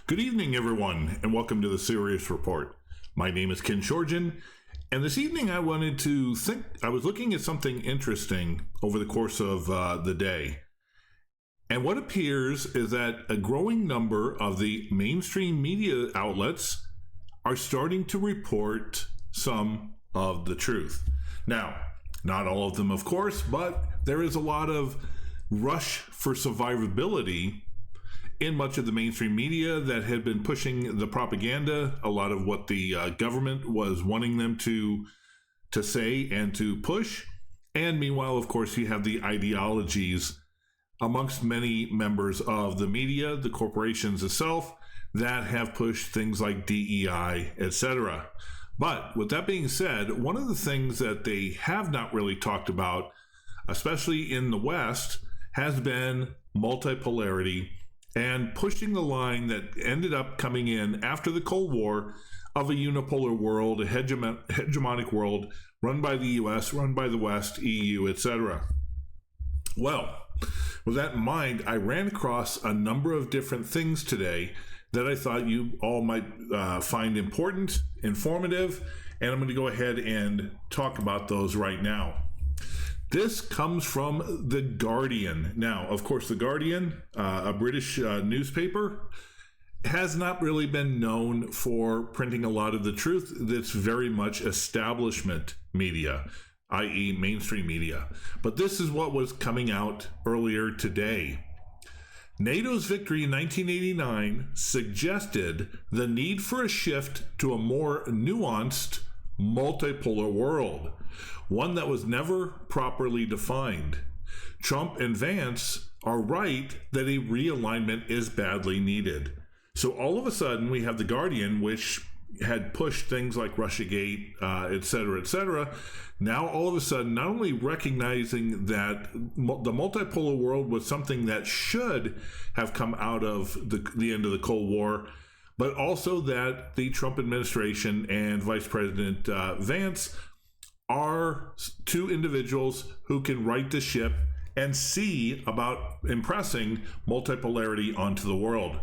Good evening, everyone, and welcome to the Sirius Report. My name is Ken Shorgen, and this evening I was looking at something interesting over the course of the day. And what appears is that a growing number of the mainstream media outlets are starting to report some of the truth. Now, not all of them, of course, but there is a lot of rush for survivability in much of the mainstream media that had been pushing the propaganda, a lot of what the government was wanting them to say and to push. And meanwhile, of course, you have the ideologies amongst many members of the media, the corporations itself, that have pushed things like DEI, etc. But with that being said, one of the things that they have not really talked about, especially in the West, has been multipolarity and pushing the line that ended up coming in after the Cold War of a unipolar world, a hegemonic world run by the US, run by the West, EU, etc. Well, with that in mind, I ran across a number of different things today that I thought you all might find important, informative, and I'm going to go ahead and talk about those right now. This comes from The Guardian. Now, of course, The Guardian, a British newspaper, has not really been known for printing a lot of the truth. That's very much establishment media, i.e. mainstream media. But this is what was coming out earlier today. NATO's victory in 1989 suggested the need for a shift to a more nuanced, multipolar world, one that was never properly defined. Trump and Vance are right that a realignment is badly needed. So all of a sudden, we have The Guardian, which had pushed things like Russiagate, etc., now all of a sudden, not only recognizing that the multipolar world was something that should have come out of the end of the Cold War, but also that the Trump administration and Vice President Vance are two individuals who can right the ship and see about impressing multipolarity onto the world.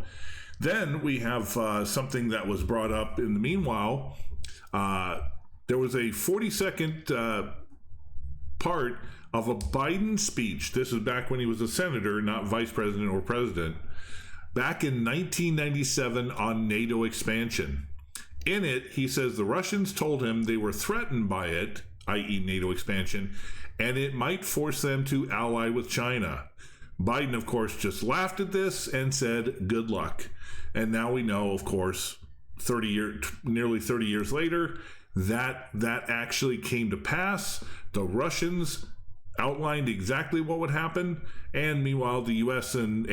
Then we have something that was brought up in the meanwhile. There was a 40-second part of a Biden speech. This was back when he was a senator, not vice president or president, back in 1997 on NATO expansion. In it, he says the Russians told him they were threatened by it, i.e. NATO expansion, and it might force them to ally with China. Biden, of course, just laughed at this and said, good luck. And now we know, of course, nearly 30 years later, that actually came to pass. The Russians outlined exactly what would happen, and meanwhile the US and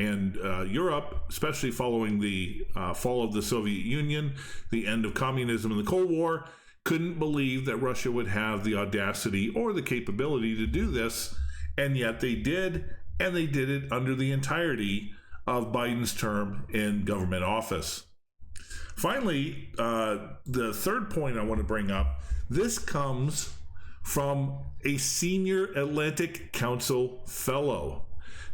Europe, especially following the fall of the Soviet Union, the end of communism and the Cold War, couldn't believe that Russia would have the audacity or the capability to do this, and yet they did, and they did it under the entirety of Biden's term in government office. Finally, the third point I want to bring up, this comes from a senior Atlantic Council fellow.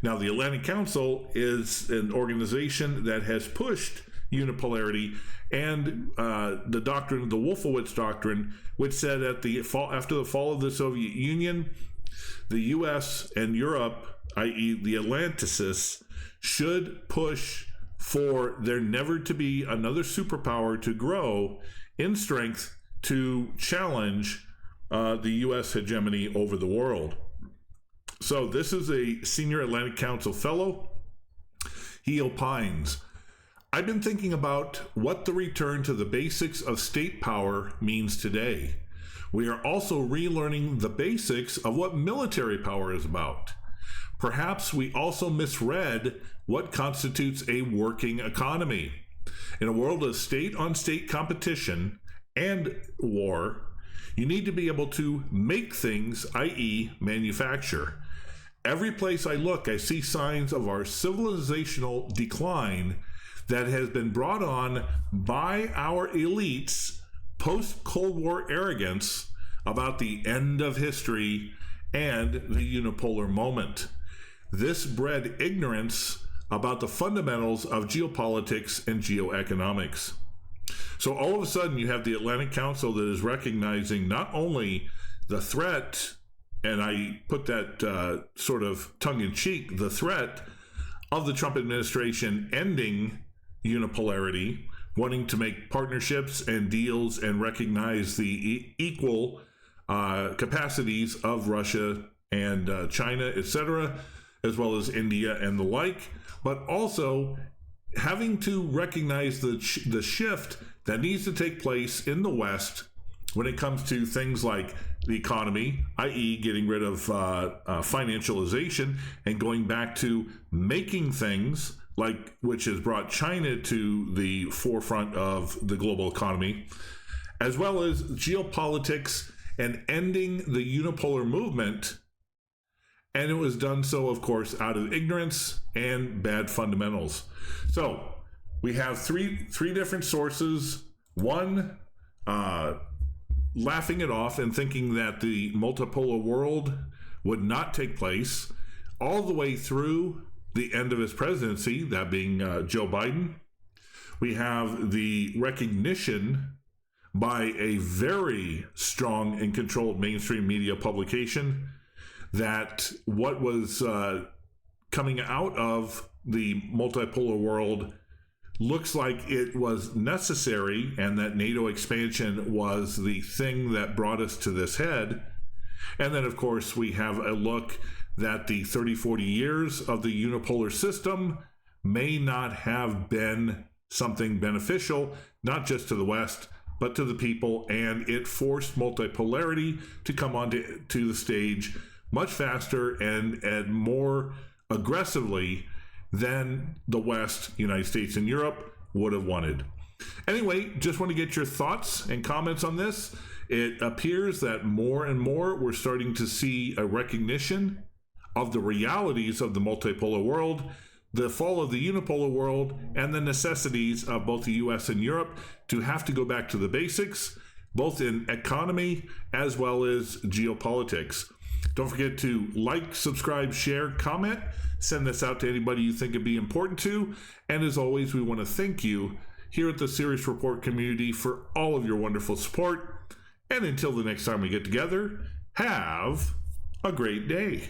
Now, the Atlantic Council is an organization that has pushed unipolarity and the doctrine, the Wolfowitz doctrine, which said after the fall of the Soviet Union, the U.S. and Europe, i.e. the Atlanticists, should push for there never to be another superpower to grow in strength to challenge the U.S. hegemony over the world. So this is a senior Atlantic Council fellow. He opines, I've been thinking about what the return to the basics of state power means today. We are also relearning the basics of what military power is about. Perhaps we also misread what constitutes a working economy. In a world of state-on-state competition and war, you need to be able to make things, i.e. manufacture. Every place I look, I see signs of our civilizational decline that has been brought on by our elites' post-Cold War arrogance about the end of history and the unipolar moment. This bred ignorance about the fundamentals of geopolitics and geoeconomics. So all of a sudden you have the Atlantic Council that is recognizing not only the threat, and I put that sort of tongue-in-cheek, the threat of the Trump administration ending unipolarity, wanting to make partnerships and deals and recognize the equal capacities of Russia and China, etc., as well as India and the like, but also having to recognize the shift that needs to take place in the West when it comes to things like the economy, i.e. getting rid of financialization and going back to making things, like which has brought China to the forefront of the global economy, as well as geopolitics and ending the unipolar movement. And it was done so, of course, out of ignorance and bad fundamentals. So we have three different sources. One, laughing it off and thinking that the multipolar world would not take place, all the way through the end of his presidency, that being Joe Biden. We have the recognition by a very strong and controlled mainstream media publication that what was coming out of the multipolar world looks like it was necessary, and that NATO expansion was the thing that brought us to this head. And then, of course, we have a look that the 30-40 years of the unipolar system may not have been something beneficial, not just to the West, but to the people, and it forced multipolarity to come onto the stage much faster and more aggressively than the West, United States, and Europe would have wanted. Anyway, just want to get your thoughts and comments on this. It appears that more and more we're starting to see a recognition of the realities of the multipolar world, the fall of the unipolar world, and the necessities of both the US and Europe to have to go back to the basics, both in economy as well as geopolitics. Don't forget to like, subscribe, share, comment. Send this out to anybody you think it'd be important to. And as always, we want to thank you here at the Sirius Report community for all of your wonderful support. And until the next time we get together, have a great day.